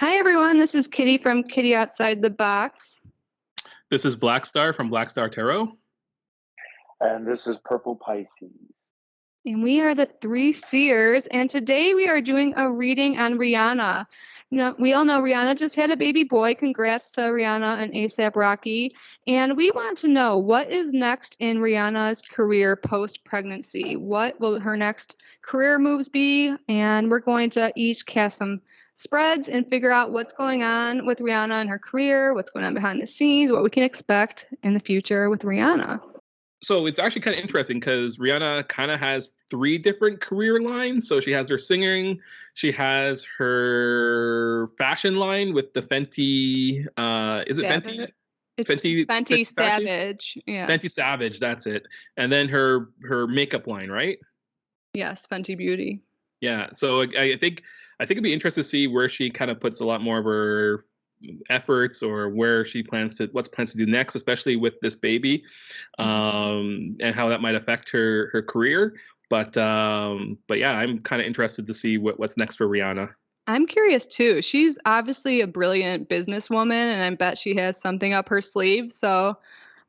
Hi everyone, this is Kitty from Kitty Outside the Box. This is Blackstar from Blackstar Tarot. And this is Purple Pisces. And we are the Three Seers, and today we are doing a reading on Rihanna. We all know Rihanna just had a baby boy. Congrats to Rihanna and A$AP Rocky. And we want to know what is next in Rihanna's career post-pregnancy. What will her next career moves be? And we're going to each cast some spreads and figure out what's going on with Rihanna and her career, what's going on behind the scenes, what we can expect in the future with Rihanna. So it's actually kind of interesting because Rihanna kind of has three different career lines. So she has her singing, she has her fashion line with the Fenty, is it Savage. Fenty? It's Fenty Savage. Yeah. Fenty Savage, that's it. And then her makeup line, right? Yes, Fenty Beauty. Yeah. So I think it'd be interesting to see where she kind of puts a lot more of her efforts or where she plans to do next, especially with this baby, and how that might affect her career. But yeah, I'm kind of interested to see what's next for Rihanna. I'm curious too. She's obviously a brilliant businesswoman, and I bet she has something up her sleeve. So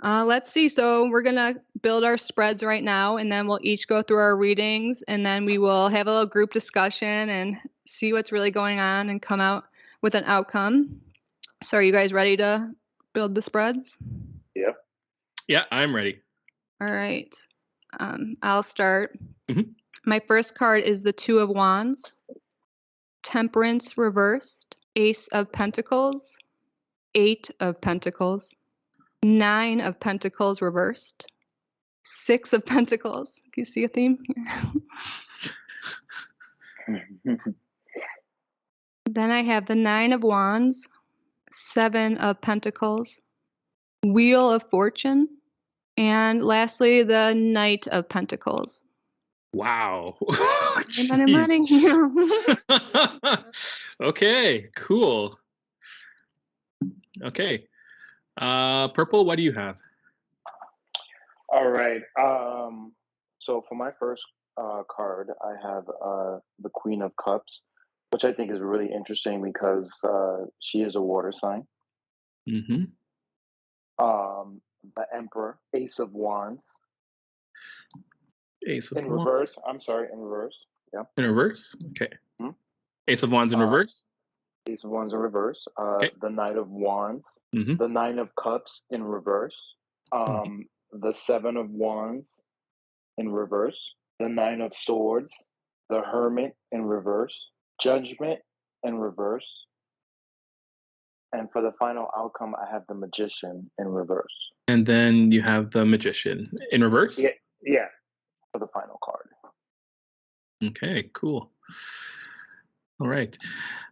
let's see. So we're gonna build our spreads right now, and then we'll each go through our readings, and then we will have a little group discussion and see what's really going on and come out with an outcome. So are you guys ready to build the spreads? Yep. Yeah, I'm ready. All right. I'll start. Mm-hmm. My first card is the Two of Wands, Temperance reversed, Ace of Pentacles, Eight of Pentacles, Nine of Pentacles reversed, Six of Pentacles. Can you see a theme here? Then I have the Nine of Wands, Seven of Pentacles, Wheel of Fortune, and lastly, the Knight of Pentacles. Wow. I'm running here. Okay, cool. Okay. Purple, what do you have? All right. So for my first card, I have the Queen of Cups, which I think is really interesting because she is a water sign. Mm-hmm. The Emperor, Ace of Wands. Ace of in Wands. reverse. I'm sorry, in reverse. Yeah. In reverse? Okay. Hmm? Ace of Wands in reverse? Ace of Wands in reverse. Okay. The Knight of Wands. Mm-hmm. The Nine of Cups in reverse. The Seven of Wands in reverse. The Nine of Swords. The Hermit in reverse. Judgment in reverse. And for the final outcome, I have the Magician in reverse. And then you have the Magician in reverse? Yeah, for the final card. Okay, cool. All right.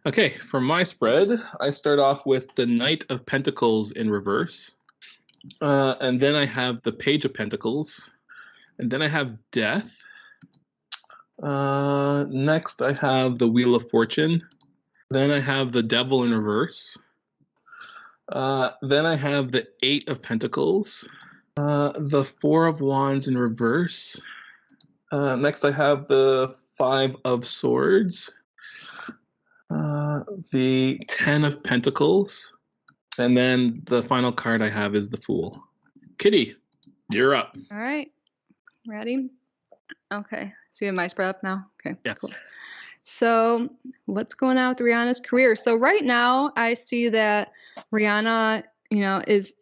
Okay, for my spread, I start off with the Knight of Pentacles in reverse. And then I have the Page of Pentacles. And then I have Death. Next, I have the Wheel of Fortune. Then I have the Devil in reverse. Then I have the Eight of Pentacles. The Four of Wands in reverse. Next, I have the Five of Swords. The Ten of Pentacles. And then the final card I have is the Fool. Kitty, you're up. All right. Ready? Okay. So you have my spread up now? Okay. Yes. Cool. So what's going on with Rihanna's career? So right now I see that Rihanna,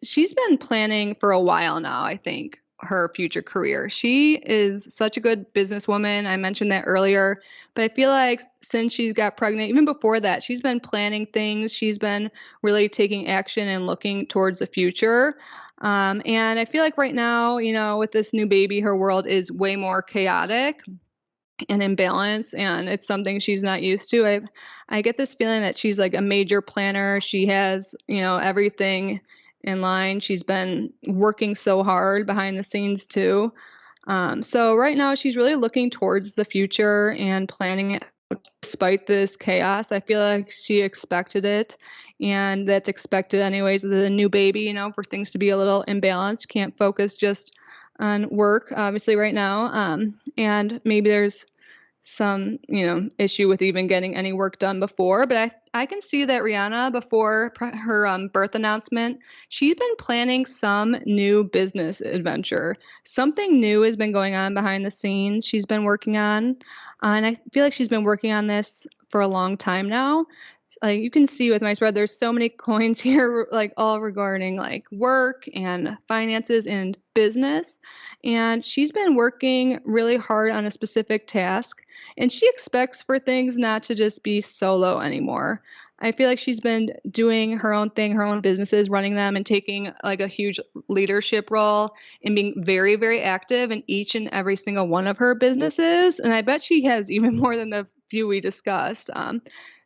she's been planning for a while now, I think, her future career. She is such a good businesswoman. I mentioned that earlier, but I feel like since she's got pregnant, even before that, she's been planning things. She's been really taking action and looking towards the future. And I feel like right now, with this new baby, her world is way more chaotic and imbalanced, and it's something she's not used to. I get this feeling that she's like a major planner. She has, everything in line. She's been working so hard behind the scenes too. So right now she's really looking towards the future and planning it. Despite this chaos, I feel like she expected it, and that's expected anyways with a new baby, for things to be a little imbalanced. Can't focus just on work, obviously, right now. And maybe there's some, issue with even getting any work done before. But I can see that Rihanna, before her birth announcement, she's been planning some new business adventure. Something new has been going on behind the scenes she's been working on. And I feel like she's been working on this for a long time now. Like you can see with my spread, there's so many coins here, like all regarding like work and finances and business. And she's been working really hard on a specific task, and she expects for things not to just be solo anymore. I feel like she's been doing her own thing, her own businesses, running them and taking like a huge leadership role and being very, very active in each and every single one of her businesses. And I bet she has even more than the few we discussed.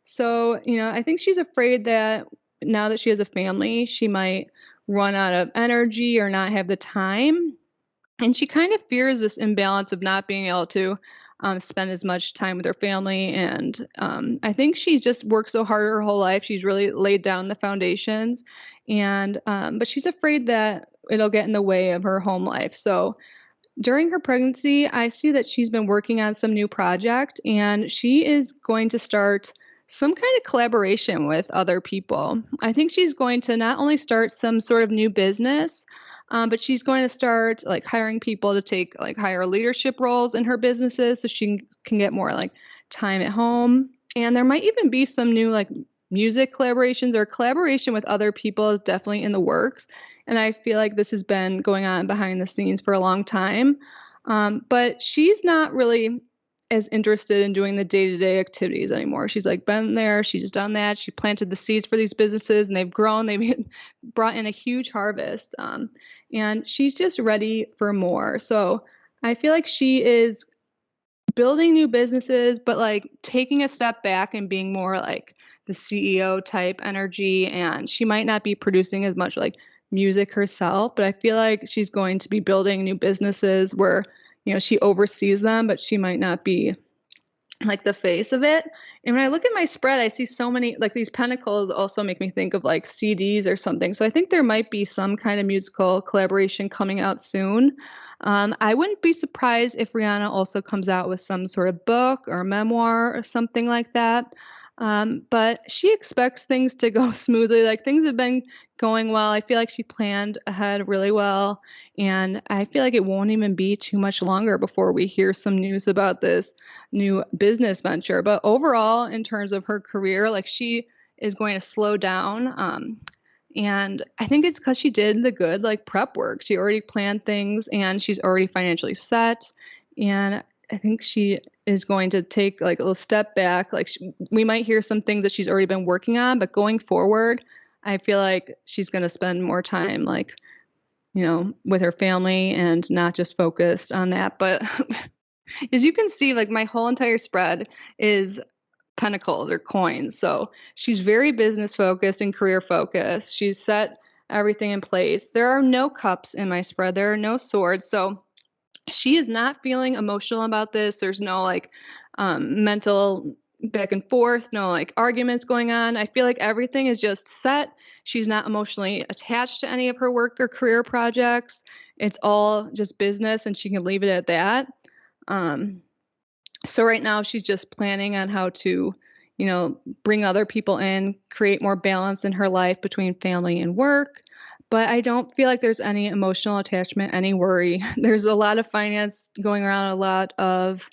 So, I think she's afraid that now that she has a family, she might run out of energy or not have the time. And she kind of fears this imbalance of not being able to spend as much time with her family. And I think she just worked so hard her whole life. She's really laid down the foundations. And but she's afraid that it'll get in the way of her home life. So during her pregnancy, I see that she's been working on some new project, and she is going to start some kind of collaboration with other people. I think she's going to not only start some sort of new business, but she's going to start like hiring people to take like higher leadership roles in her businesses so she can get more like time at home. And there might even be some new like music collaborations, or collaboration with other people is definitely in the works. And I feel like this has been going on behind the scenes for a long time. But she's not really as interested in doing the day-to-day activities anymore. She's like been there, she's done that. She planted the seeds for these businesses and they've grown, they've brought in a huge harvest. And she's just ready for more. So I feel like she is building new businesses, but like taking a step back and being more like the CEO type energy. And she might not be producing as much like music herself, but I feel like she's going to be building new businesses where, she oversees them, but she might not be like the face of it. And when I look at my spread, I see so many like these pentacles also make me think of like CDs or something. So I think there might be some kind of musical collaboration coming out soon. I wouldn't be surprised if Rihanna also comes out with some sort of book or memoir or something like that. But she expects things to go smoothly. Like things have been going well. I feel like she planned ahead really well. And I feel like it won't even be too much longer before we hear some news about this new business venture. But overall, in terms of her career, like she is going to slow down. And I think it's because she did the good like prep work. She already planned things and she's already financially set. And I think she is going to take like a little step back. Like we might hear some things that she's already been working on, but going forward, I feel like she's going to spend more time like, with her family and not just focused on that. But as you can see, like my whole entire spread is pentacles or coins. So she's very business focused and career focused. She's set everything in place. There are no cups in my spread. There are no swords. So she is not feeling emotional about this. There's no like mental back and forth, no like arguments going on. I feel like everything is just set. She's not emotionally attached to any of her work or career projects. It's all just business and she can leave it at that. So right now she's just planning on how to, bring other people in, create more balance in her life between family and work. But I don't feel like there's any emotional attachment, any worry. There's a lot of finance going around, a lot of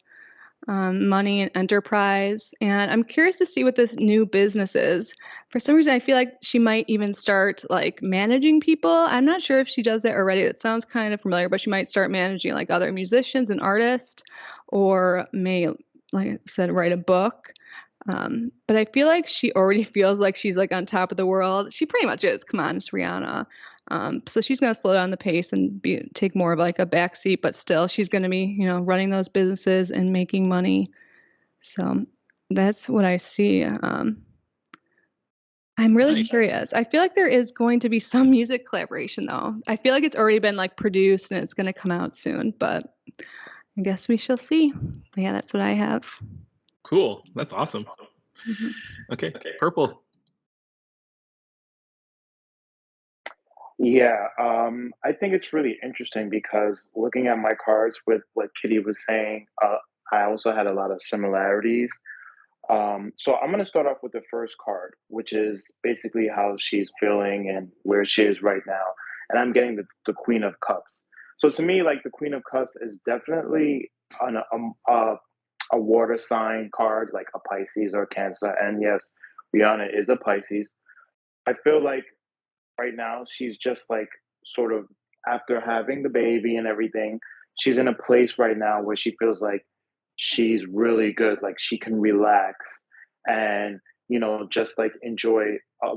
money and enterprise. And I'm curious to see what this new business is. For some reason, I feel like she might even start like managing people. I'm not sure if she does that already. It sounds kind of familiar, but she might start managing like other musicians and artists, or may, like I said, write a book. But I feel like she already feels like she's like on top of the world. She pretty much is. Come on, it's Rihanna. So she's going to slow down the pace and take more of like a backseat, but still she's going to be, running those businesses and making money. So that's what I see. I'm really curious. I feel like there is going to be some music collaboration though. I feel like it's already been like produced and it's going to come out soon, but I guess we shall see. But yeah, that's what I have. Cool. That's awesome. Mhm. Okay. Purple. Yeah, I think it's really interesting because looking at my cards with what Kitty was saying, I also had a lot of similarities. So I'm going to start off with the first card, which is basically how she's feeling and where she is right now. And I'm getting the Queen of Cups. So to me, like the Queen of Cups is definitely a water sign card, like a Pisces or Cancer. And yes, Rihanna is a Pisces. I feel like right now she's just like sort of after having the baby and everything, she's in a place right now where she feels like she's really good, like she can relax and just like enjoy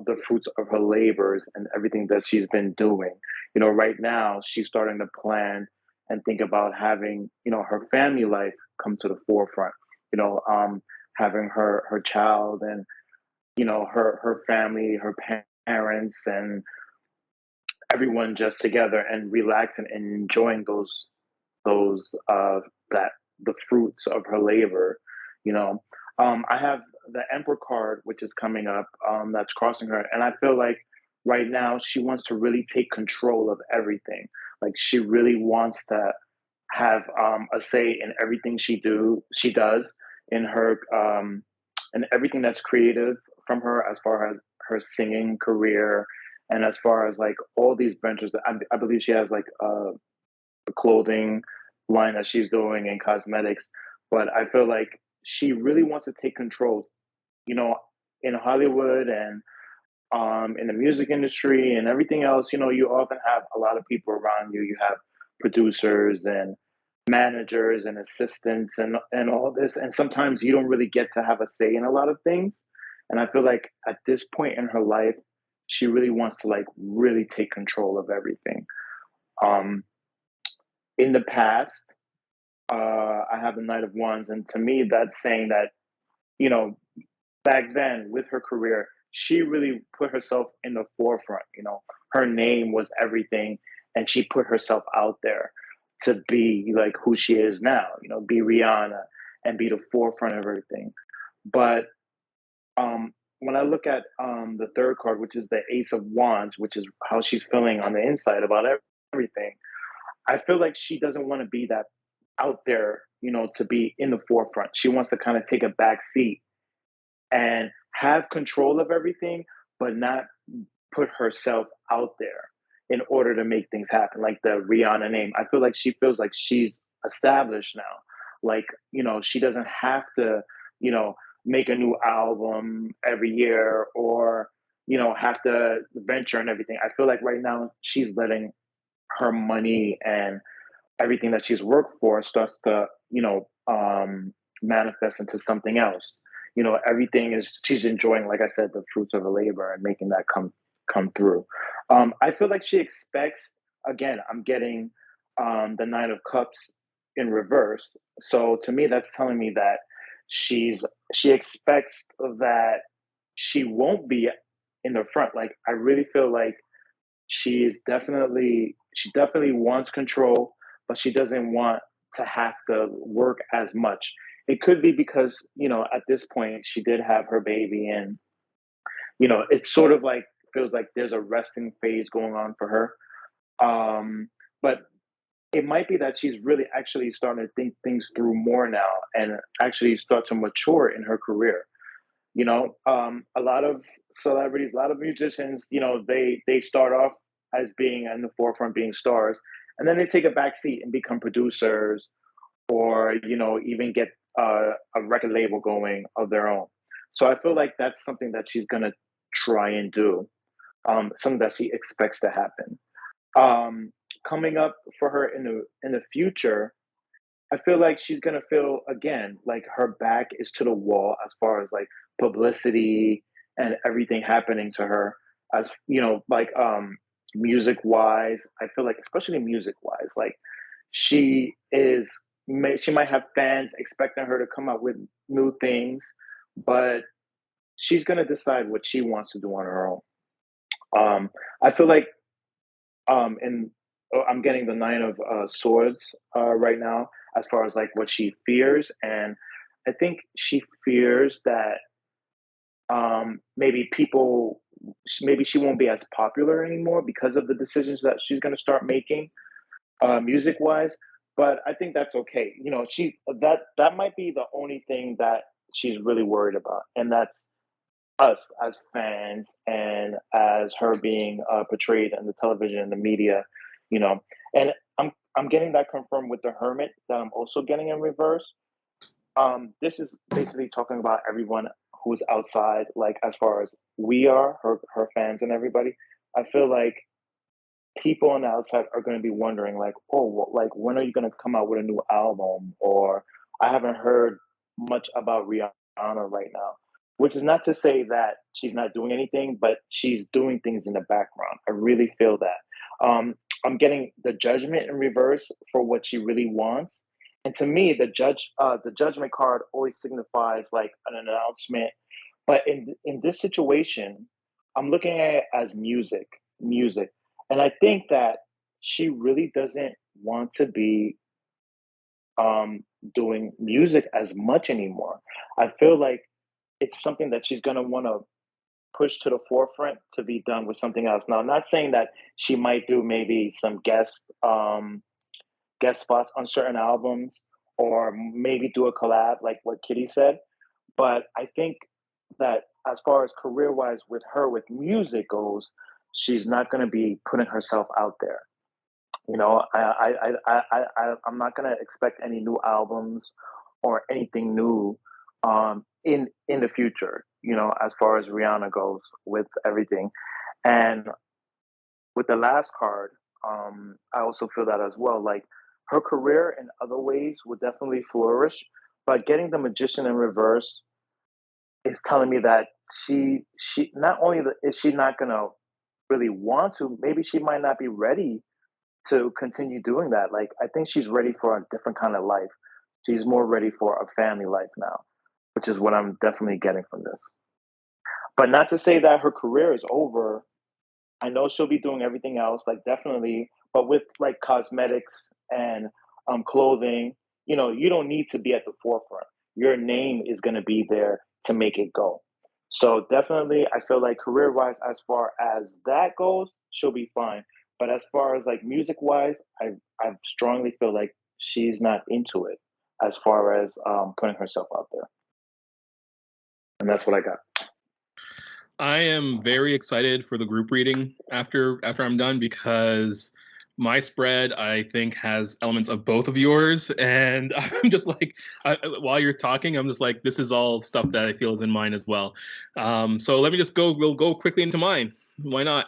the fruits of her labors and everything that she's been doing. Right now she's starting to plan and think about having her family life come to the forefront. you know um Having her child and her family, her parents, and everyone just together and relaxing and enjoying those that the fruits of her labor. you know I have the Emperor card, which is coming up, that's crossing her, and I feel like right now she wants to really take control of everything. Like she really wants to have a say in everything she does in her and everything that's creative from her, as far as her singing career, and as far as like all these ventures. I believe she has like a clothing line that she's doing and cosmetics. But I feel like she really wants to take control, you know, in Hollywood and in the music industry and everything else. You often have a lot of people around you. You have producers and managers and assistants and all this. And sometimes you don't really get to have a say in a lot of things. And I feel like at this point in her life, she really wants to like really take control of everything. Um, in the past, I have the Knight of Wands, and to me, that's saying that you know back then with her career, she really put herself in the forefront. Her name was everything, and she put herself out there to be like who she is now. Be Rihanna and be the forefront of everything. But when I look at the third card, which is the Ace of Wands, which is how she's feeling on the inside about everything, I feel like she doesn't want to be that out there, to be in the forefront. She wants to kind of take a back seat and have control of everything, but not put herself out there in order to make things happen. Like the Rihanna name, I feel like she feels like she's established now. Like, she doesn't have to, you know, make a new album every year or, have to venture and everything. I feel like right now she's letting her money and everything that she's worked for starts to, manifest into something else. Everything is she's enjoying, like I said, the fruits of her labor and making that come through. I feel like she expects. Again, I'm getting the Nine of Cups in reverse. So to me, that's telling me that she expects that she won't be in the front. Like I really feel like she definitely wants control, but she doesn't want to have to work as much. It could be because at this point she did have her baby, and it's sort of like feels like there's a resting phase going on for her. But it might be that she's really actually starting to think things through more now and actually start to mature in her career. A lot of celebrities, a lot of musicians, they start off as being in the forefront, being stars, and then they take a back seat and become producers, or even get a record label going of their own. So I feel like that's something that she's gonna try and do, something that she expects to happen. Coming up for her in the future, I feel like she's gonna feel again like her back is to the wall as far as like publicity and everything happening to her. As like music wise, I feel like especially music wise, like she might have fans expecting her to come up with new things, but she's gonna decide what she wants to do on her own. I feel like and I'm getting the Nine of Swords right now, as far as like what she fears, and I think she fears that maybe she won't be as popular anymore because of the decisions that she's going to start making, music wise. but I think that's okay. You know, that might be the only thing that she's really worried about, and that's us as fans and as her being portrayed in the television and the media, you know. And I'm getting that confirmed with the Hermit that I'm also getting in reverse. This is basically talking about everyone who's outside, like as far as we are, her fans and everybody. I feel like people on the outside are going to be wondering, like, oh, well, like when are you going to come out with a new album? Or I haven't heard much about Rihanna right now, which is not to say that she's not doing anything, but she's doing things in the background. I really feel that. I'm getting the Judgment in reverse for what she really wants. And to me, the Judgment card always signifies like an announcement. But in this situation, I'm looking at it as music. And I think that she really doesn't want to be doing music as much anymore. I feel like it's something that she's going to want to push to the forefront to be done with something else. Now, I'm not saying that she might do maybe some guest spots on certain albums or maybe do a collab like what Kitty said, but I think that as far as career wise with her with music goes, she's not going to be putting herself out there. You know, I'm not going to expect any new albums or anything new in the future. You know, as far as Rihanna goes with everything, and with the last card, I also feel that as well. Like her career in other ways would definitely flourish, but getting the Magician in reverse is telling me that she not only is she not gonna really want to, maybe she might not be ready to continue doing that. Like I think she's ready for a different kind of life. She's more ready for a family life now, which is what I'm definitely getting from this. But not to say that her career is over. I know she'll be doing everything else, like definitely, but with like cosmetics and clothing, you know, you don't need to be at the forefront. Your name is going to be there to make it go. So definitely, I feel like career wise, as far as that goes, she'll be fine. But as far as like music wise, I strongly feel like she's not into it as far as putting herself out there. And that's what I got. I am very excited for the group reading after I'm done because my spread I think has elements of both of yours, and I'm just like while you're talking, I'm just like this is all stuff that I feel is in mine as well. So let me just go. We'll go quickly into mine. Why not?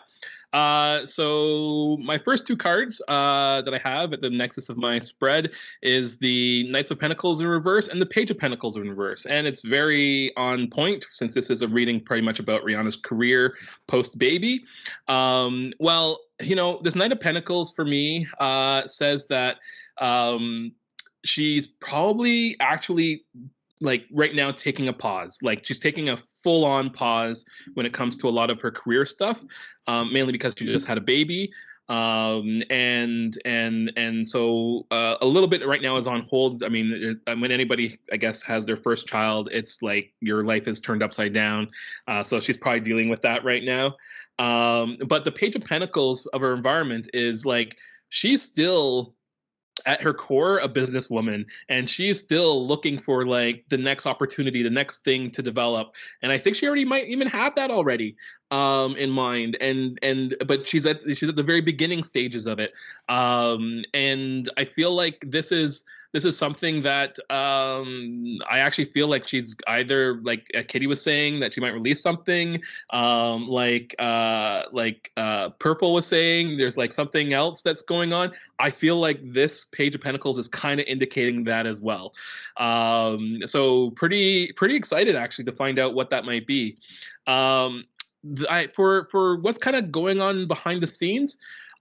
So my first two cards that I have at the nexus of my spread is the Knights of Pentacles in reverse and the Page of Pentacles in reverse. And it's very on point since this is a reading pretty much about Rihanna's career post-baby. Well, you know, this Knight of Pentacles for me says that she's probably actually like right now taking a pause. Like she's taking a full-on pause when it comes to a lot of her career stuff, mainly because she just had a baby. And so a little bit right now is on hold. I mean, when anybody, I guess, has their first child, it's like your life is turned upside down. So she's probably dealing with that right now. But the Page of Pentacles of her environment is like she's still at her core a businesswoman, and she's still looking for like the next opportunity, the next thing to develop. And I think she already might even have that already in mind. But she's at the very beginning stages of it. And I feel like this is something that I actually feel like she's either, like Kitty was saying, that she might release something, like Purple was saying, there's like something else that's going on. I feel like this Page of Pentacles is kind of indicating that as well. So pretty excited actually to find out what that might be. For what's kind of going on behind the scenes,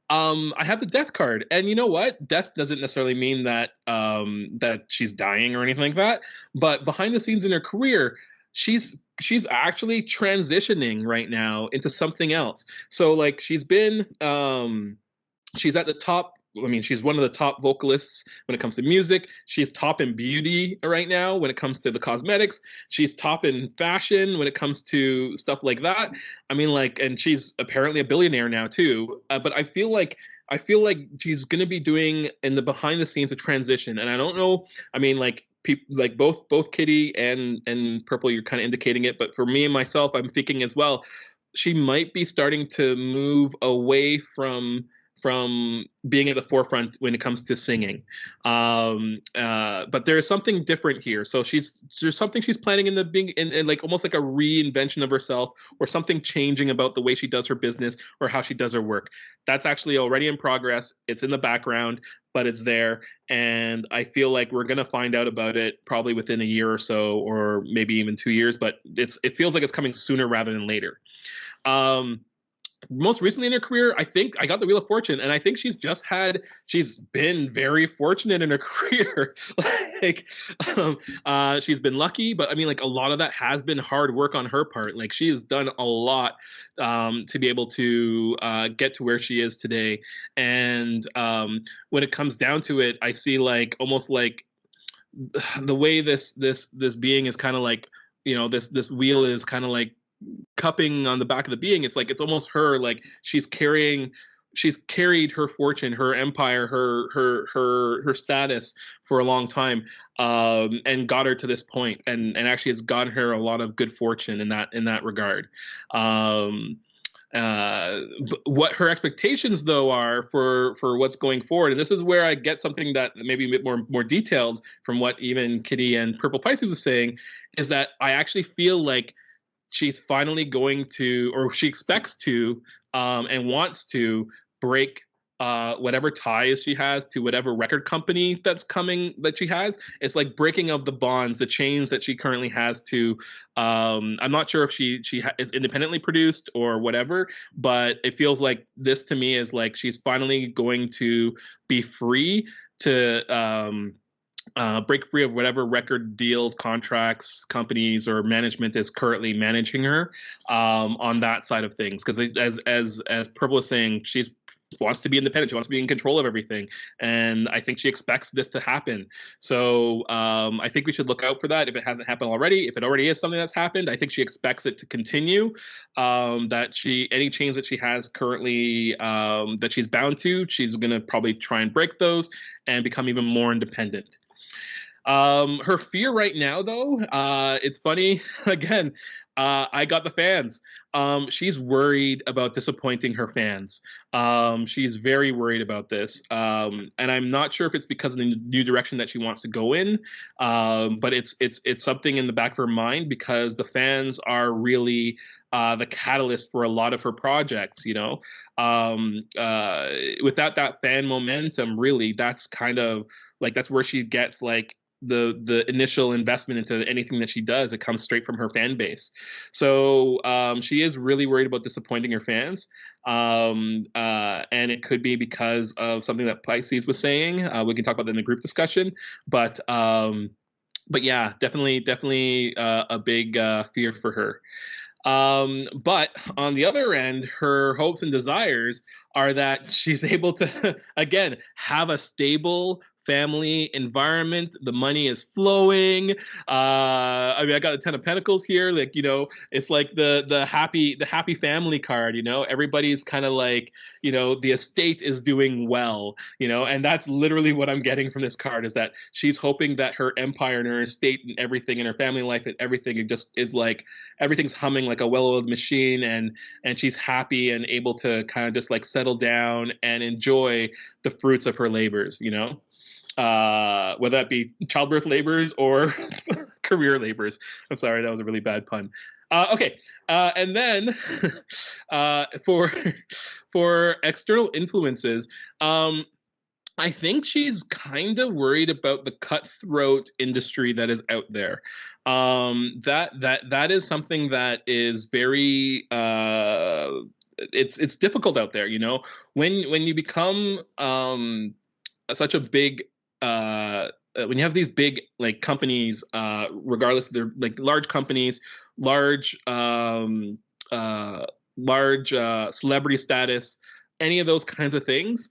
I have the Death card, and you know what? Death doesn't necessarily mean that that she's dying or anything like that. But behind the scenes in her career, she's actually transitioning right now into something else. So like she's been she's at the top. I mean, she's one of the top vocalists when it comes to music. She's top in beauty right now when it comes to the cosmetics. She's top in fashion when it comes to stuff like that. I mean, like, and she's apparently a billionaire now too. But I feel like I feel like she's going to be doing in the behind the scenes a transition, and I don't know. I mean, like people like both Kitty and Purple, you're kind of indicating it, but for me and myself, I'm thinking as well. She might be starting to move away from being at the forefront when it comes to singing. But there's something different here. So there's something she's planning in the being in like almost like a reinvention of herself, or something changing about the way she does her business or how she does her work. That's actually already in progress. It's in the background, but it's there. And I feel like we're gonna find out about it probably within a year or so, or maybe even 2 years. But it feels like it's coming sooner rather than later. Most recently in her career, I think I got the Wheel of Fortune, and I think she's been very fortunate in her career. Like, she's been lucky, but I mean, like a lot of that has been hard work on her part. Like she has done a lot to be able to get to where she is today. And when it comes down to it, I see like almost like the way this being is kind of like, this wheel is kind of like cupping on the back of the being. It's like it's almost her, like she's carried her fortune, her empire, her status for a long time, and got her to this point, and actually has gotten her a lot of good fortune in that regard. What her expectations though are for what's going forward, and this is where I get something that maybe a bit more detailed from what even Kitty and Purple Pisces was saying, is that I actually feel like she's finally going to, or she expects to, and wants to break whatever ties she has to whatever record company that's coming that she has. It's like breaking of the bonds, the chains that she currently has to. I'm not sure if she is independently produced or whatever, but it feels like this to me is like she's finally going to be free to. Break free of whatever record deals, contracts, companies, or management is currently managing her on that side of things. Because as Purple was saying, she wants to be independent. She wants to be in control of everything, and I think she expects this to happen. So I think we should look out for that if it hasn't happened already. If it already is something that's happened, I think she expects it to continue. That any change that she has currently that she's bound to, she's going to probably try and break those and become even more independent. Her fear right now, though, it's funny. Again, I got the fans. She's worried about disappointing her fans. She's very worried about this. And I'm not sure if it's because of the new direction that she wants to go in. But it's something in the back of her mind, because the fans are really the catalyst for a lot of her projects, without that fan momentum, really, that's kind of like, that's where she gets like the initial investment into anything that she does. It comes straight from her fan base. So she is really worried about disappointing her fans. And it could be because of something that Pisces was saying. We can talk about that in the group discussion, but yeah, definitely a big fear for her. But on the other end, her hopes and desires are that she's able to, again, have a stable family environment. The money is flowing. I mean, I got a 10 of Pentacles here. Like, it's like the happy family card. Everybody's kind of like, the estate is doing well. And that's literally what I'm getting from this card, is that she's hoping that her empire and her estate and everything in her family life and everything, it just is like everything's humming like a well-oiled machine, and she's happy and able to kind of just like settle down and enjoy the fruits of her labors. Whether that be childbirth labors or career labors. I'm sorry, that was a really bad pun. Okay, and then for external influences, I think she's kind of worried about the cutthroat industry that is out there. That is something that is very it's difficult out there. When you become such a big when you have these big like companies, regardless, they're like large companies, large celebrity status, any of those kinds of things,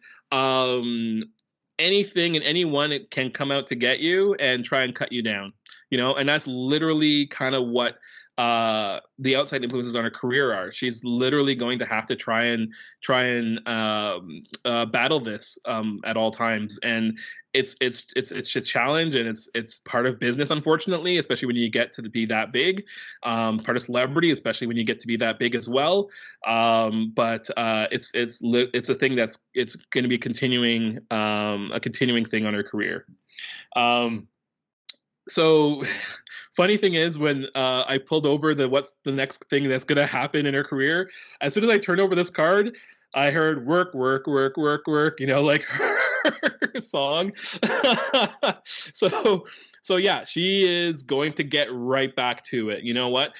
anything and anyone can come out to get you and try and cut you down, and that's literally kind of what the outside influences on her career are. She's literally going to have to try and battle this at all times, and it's a challenge, and it's part of business, unfortunately, especially when you get to be that big, part of celebrity, especially when you get to be that big as well. But it's a thing it's going to be continuing, a continuing thing on her career. So funny thing is, when I pulled over what's the next thing that's going to happen in her career, as soon as I turned over this card, I heard work, work, work, work, work, like her song. so yeah, she is going to get right back to it. You know what?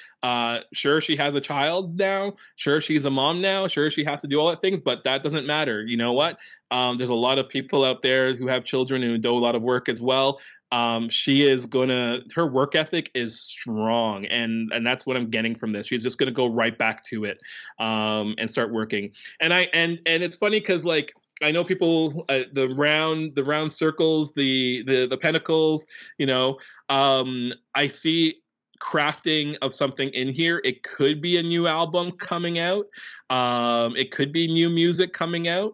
Sure, she has a child now. Sure, she's a mom now. Sure, she has to do all that things, but that doesn't matter. You know what? There's a lot of people out there who have children and who do a lot of work as well. Her work ethic is strong, and that's what I'm getting from this. She's just gonna go right back to it, and start working. And it's funny because, like, I know people, the round circles, the pentacles, I see crafting of something in here. It could be a new album coming out. It could be new music coming out.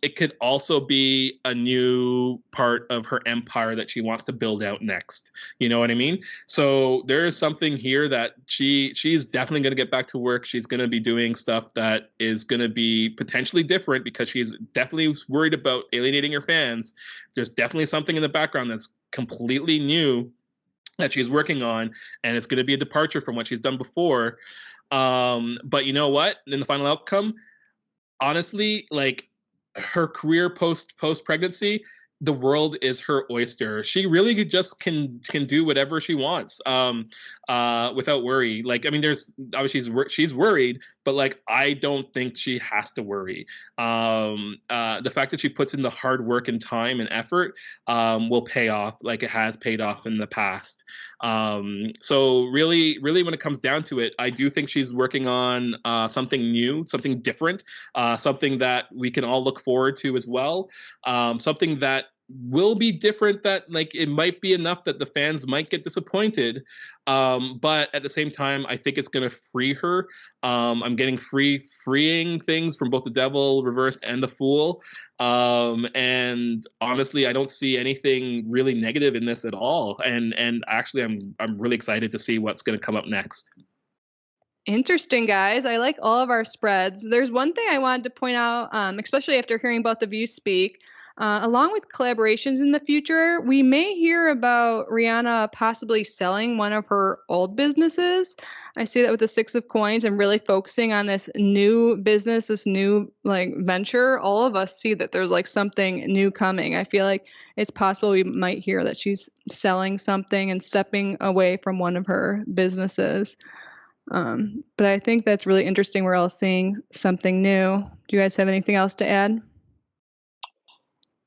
It could also be a new part of her empire that she wants to build out next. You know what I mean? So there is something here that she's definitely going to get back to work. She's going to be doing stuff that is going to be potentially different, because she's definitely worried about alienating her fans. There's definitely something in the background that's completely new that she's working on, and it's going to be a departure from what she's done before. But you know what? In the final outcome, honestly, like, her career post pregnancy, the world is her oyster. She really just can do whatever she wants, without worry. Like, I mean, there's obviously she's worried, but, like, I don't think she has to worry. The fact that she puts in the hard work and time and effort, will pay off, like it has paid off in the past. So really, really, when it comes down to it, I do think she's working on something new, something different, something that we can all look forward to as well. Something that will be different, that, like, it might be enough that the fans might get disappointed, but at the same time, I think it's going to free her. I'm getting freeing things from both the Devil reversed and the Fool, and honestly, I don't see anything really negative in this at all, and actually, I'm really excited to see what's going to come up next. Interesting, guys. I like all of our spreads. There's one thing I wanted to point out, especially after hearing both of you speak. Along with collaborations in the future, we may hear about Rihanna possibly selling one of her old businesses. I see that with the Six of Coins and really focusing on this new business, this new, like, venture. All of us see that there's, like, something new coming. I feel like it's possible we might hear that she's selling something and stepping away from one of her businesses. But I think that's really interesting. We're all seeing something new. Do you guys have anything else to add?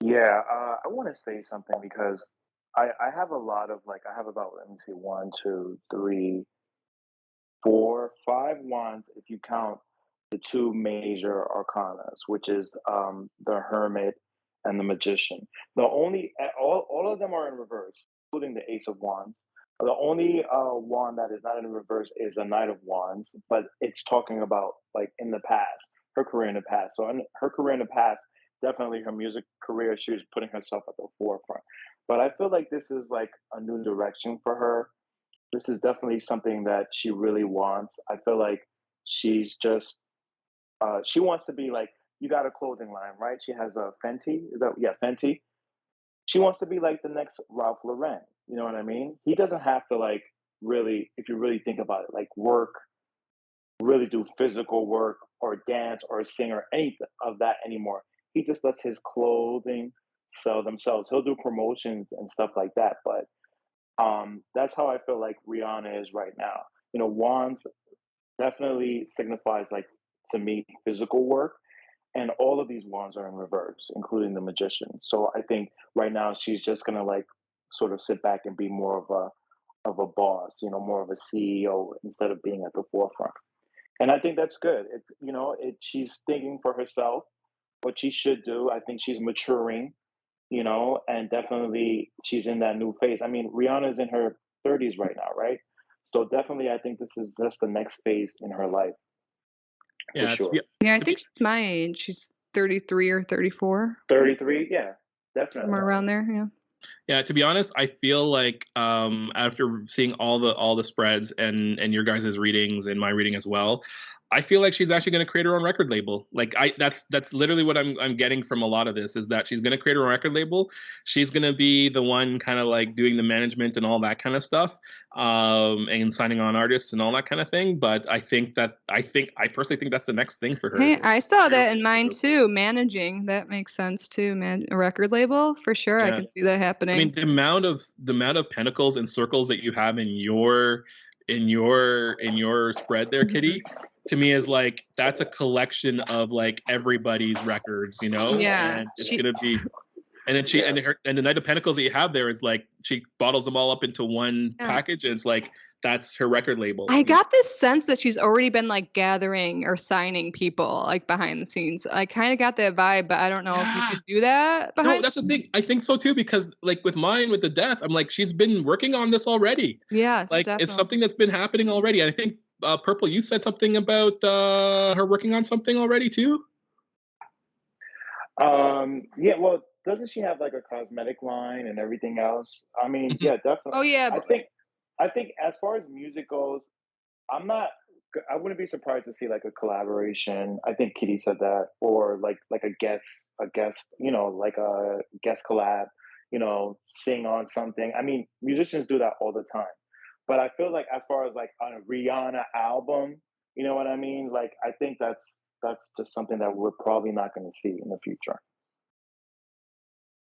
Yeah, I want to say something because I have a lot of, like, I have about, let me see, one, two, three, four, five wands if you count the two major arcanas, which is the Hermit and the Magician. All of them are in reverse, including the Ace of Wands. The only wand that is not in reverse is the Knight of Wands, but it's talking about, like, in the past, her career in the past. So in her career in the past, definitely her music career, she was putting herself at the forefront. But I feel like this is like a new direction for her. This is definitely something that she really wants. I feel like she's just she wants to be like, you got a clothing line, right? She has a Fenty. Is that, yeah, Fenty? She wants to be like the next Ralph Lauren. You know what I mean? He doesn't have to, like, really, if you really think about it, like, work, really do physical work or dance or sing or anything of that anymore. He just lets his clothing sell themselves. He'll do promotions and stuff like that. But that's how I feel like Rihanna is right now. Wands definitely signifies, like, to me, physical work, and all of these wands are in reverse, including the Magician. So I think right now she's just gonna, like, sort of sit back and be more of a boss, more of a CEO instead of being at the forefront. And I think that's good. She's thinking for herself what she should do. I think she's maturing, and definitely she's in that new phase. I mean, Rihanna's in her 30s right now, right? So definitely, I think this is just the next phase in her life, for Yeah, sure. Yeah, I to be think she's my age. She's 33 or 34, 33, yeah, definitely. somewhere around there. Yeah. Yeah, to be honest, I feel like after seeing all the spreads and your guys' readings and my reading as well, I feel like she's actually going to create her own record label. Like that's literally what I'm getting from a lot of this is that she's going to create her own record label. She's going to be the one kind of like doing the management and all that kind of stuff, and signing on artists and all that kind of thing. But I personally think that's the next thing for her. Hey, I saw that in mine too. Managing, that makes sense too. Man, a record label for sure. I Yeah. can see that happening. I mean, the amount of pentacles and circles that you have in your spread there, Kitty, to me is like that's a collection of like everybody's records, you know? Yeah, And it's gonna be and then and the Knight of Pentacles that you have there is like she bottles them all up into one package, and it's like that's her record label. I got this sense that she's already been like gathering or signing people like behind the scenes. I kind of got that vibe, but I don't know if you could do that. No, that's the thing. I think so too, because like with mine, with the death, I'm like, she's been working on this already. Yes, like definitely. It's something that's been happening already. And I think Purple, you said something about her working on something already too. Yeah, well, doesn't she have like a cosmetic line and everything else? I mean, yeah, definitely. Oh yeah. I think as far as music goes, I wouldn't be surprised to see like a collaboration. I think Kitty said that, or like a guest, like a guest collab, sing on something. I mean, musicians do that all the time. But I feel like as far as like on a Rihanna album, you know what I mean? Like I think that's just something that we're probably not going to see in the future.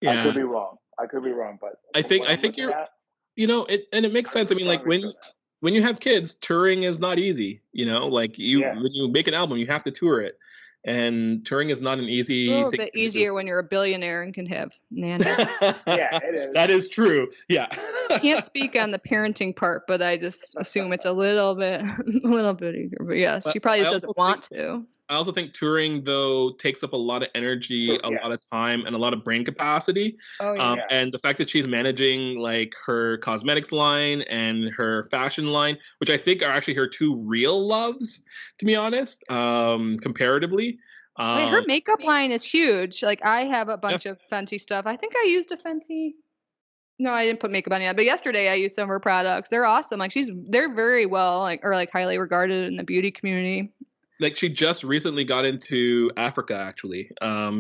Yeah. I could be wrong, but I think you're, it makes sense. I mean, like when you have kids, touring is not easy. Like when you make an album, you have to tour it, and touring is not an easy. A little bit easier when you're a billionaire and can have nannies. Yeah, it is. That is true. Yeah. Can't speak on the parenting part, but I just assume it's a little bit easier. But yes, she probably just doesn't want to. I also think touring though takes up a lot of energy, a lot of time, and a lot of brain capacity. Oh yeah. And the fact that she's managing like her cosmetics line and her fashion line, which I think are actually her two real loves, to be honest, comparatively. Wait, her makeup line is huge. Like I have a bunch of Fenty stuff. I think I used a Fenty. No, I didn't put makeup on yet. But yesterday I used some of her products. They're awesome. Like they're very well highly regarded in the beauty community. Like she just recently got into Africa. Actually,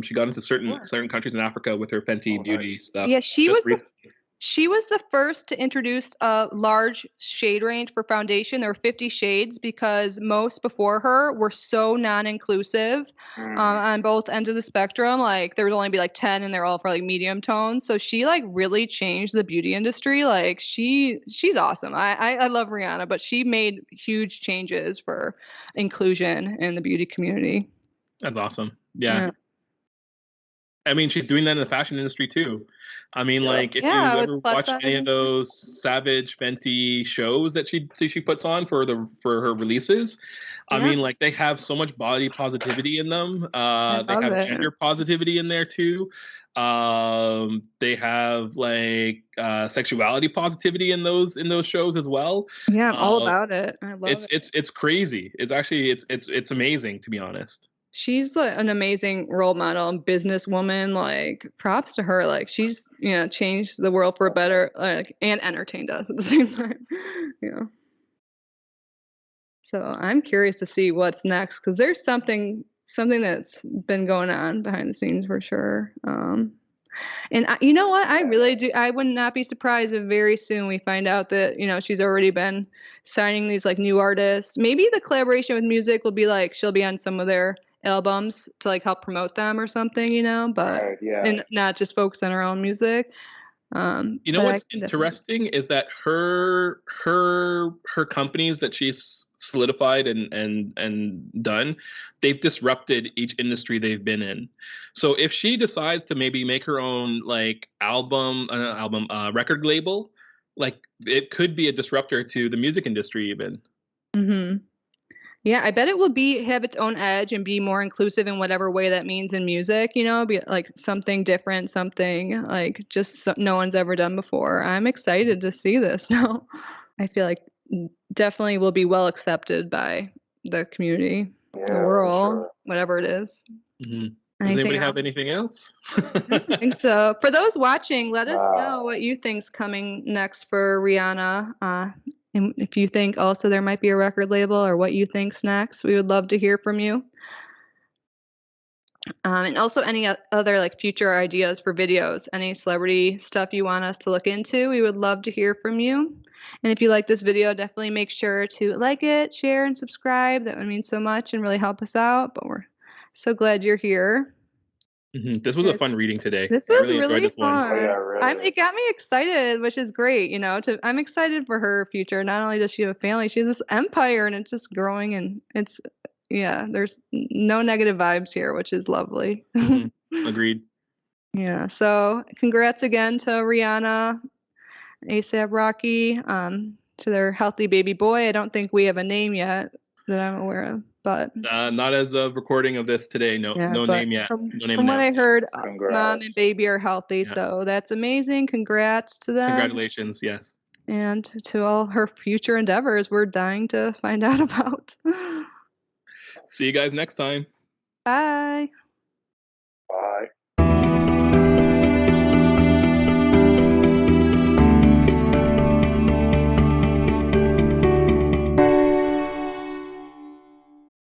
she got into certain countries in Africa with her Fenty beauty stuff. Yeah, she was the first to introduce a large shade range for foundation. There were 50 shades because most before her were so non-inclusive on both ends of the spectrum. Like there would only be like 10 and they're all for like medium tones. So she like really changed the beauty industry. Like she's awesome. I love Rihanna, but she made huge changes for inclusion in the beauty community. That's awesome. Yeah. I mean, she's doing that in the fashion industry too. I mean, like if you ever watch any of those Savage Fenty shows that she puts on for her releases, I mean, like they have so much body positivity in them. They have gender positivity in there too. They have like sexuality positivity in those shows as well. Yeah, I'm all about it. I love it. It's crazy. It's actually it's amazing, to be honest. She's like an amazing role model and businesswoman. Like props to her. Like she's changed the world for a better and entertained us at the same time. So I'm curious to see what's next because there's something that's been going on behind the scenes for sure. And you know what? I really do. I would not be surprised if very soon we find out that she's already been signing these like new artists. Maybe the collaboration with music will be like she'll be on some of their albums to like help promote them or something, but and not just focus on her own music. What's interesting is that her companies that she's solidified and done, they've disrupted each industry they've been in. So if she decides to maybe make her own like record label, like it could be a disruptor to the music industry even. Mm-hmm. Yeah, I bet it will have its own edge and be more inclusive in whatever way that means in music, be like something different, something like just no one's ever done before. I'm excited to see this now. I feel like definitely will be well accepted by the community, Yeah, the for world, sure. whatever it is. Does Anything anybody else? have anything else? I think so. For those watching, let us Wow. know what you think's coming next for Rihanna. And if you think also there might be a record label or what you think's next, we would love to hear from you. And also any other like future ideas for videos, any celebrity stuff you want us to look into, we would love to hear from you. And if you like this video, definitely make sure to like it, share, and subscribe. That would mean so much and really help us out. But we're so glad you're here. This was a fun reading today. This I was really enjoyed really this one. fun. Oh, yeah, really. It got me excited, which is great. You know, I'm excited for her future. Not only does she have a family, she has this empire, and it's just growing. And it's there's no negative vibes here, which is lovely. Agreed. Yeah. So congrats again to Rihanna, ASAP Rocky, to their healthy baby boy. I don't think we have a name yet that I'm aware of, but Not as of recording of this today. No name yet. From No name what I announced. heard, Congrats. mom and baby are healthy, Yeah. so that's amazing. Congrats to them. Congratulations. Yes. And to all her future endeavors, we're dying to find out about. See you guys next time. Bye.